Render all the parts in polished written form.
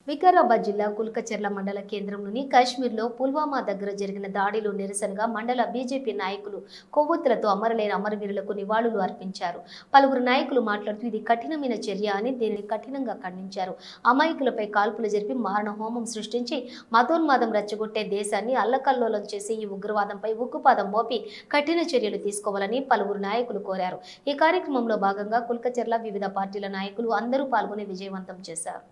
వికారాబాద్ జిల్లా కుల్కచర్ల మండల కేంద్రంలోని కాశ్మీర్లో పుల్వామా దగ్గర జరిగిన దాడిలో నిరసనగా మండల బీజేపీ నాయకులు కొవ్వొత్తులతో అమరలేని అమరవీరులకు నివాళులు అర్పించారు. పలువురు నాయకులు మాట్లాడుతూ ఇది కఠినమైన చర్య అని దీనిని కఠినంగా ఖండించారు. అమాయకులపై కాల్పులు జరిపి మారణ హోమం సృష్టించి మతోన్మాదం రెచ్చగొట్టే దేశాన్ని అల్లకల్లోలం చేసి ఈ ఉగ్రవాదంపై ఉక్కుపాదం మోపి కఠిన చర్యలు తీసుకోవాలని పలువురు నాయకులు కోరారు. ఈ కార్యక్రమంలో భాగంగా కుల్కచర్ల వివిధ పార్టీల నాయకులు అందరూ పాల్గొని విజయవంతం చేశారు.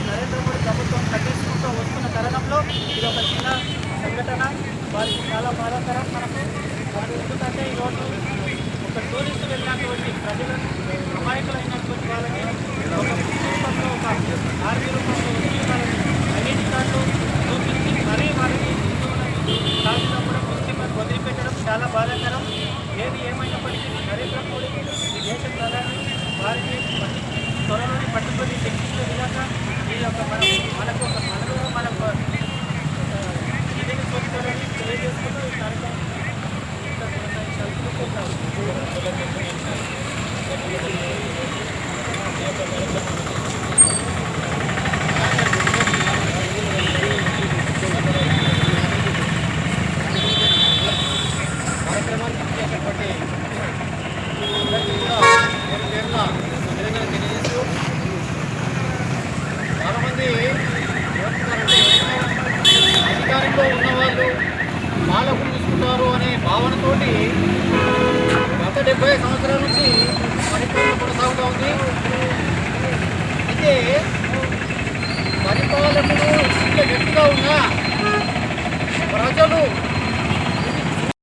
నరేంద్ర మోడీ ప్రభుత్వం కట్టించుకుంటూ వస్తున్న తరుణంలో ఇది ఒక చిన్న సంఘటన. వారికి చాలా బాధాకరం. మనకు వారు ఎందుకంటే ఈరోజు ఒక టూరిస్ట్ వెళ్ళినటువంటి ప్రజలను అమాయకులైనటువంటి వాళ్ళని ఒక రూపంలో ఒక ఆర్మీ రూపంలో వచ్చి వాళ్ళని ఐడెంటి కార్డులు చూపించి మరీ వారిని హిందువులను కూడా ముస్లింలను వదిలిపెట్టడం చాలా బాధాకరం. ఏది ఏమైనప్పటికీ నరేంద్ర మోడీ ఈ దేశ ప్రధాని వారిని త్వరలోనే పట్టుకొని శిక్షించే విధంగా ఈ యొక్క మనకు ఒక మనకు ఇదిని చూపుతారని తెలియజేసుకుంటూ ఈ కార్యక్రమం కార్యక్రమానికి ఇచ్చేటప్పటి అందరికీ కూడా చాలామంది అధికారంలో ఉన్నవాళ్ళు పాలకులు తీసుకుంటారు అనే భావనతోటి గత 70 సంవత్సరాల నుంచి పరిపాలన కొనసాగుతూ ఉంది. అయితే పరిపాలకులు ఇంత గట్టిగా ఉన్న ప్రజలు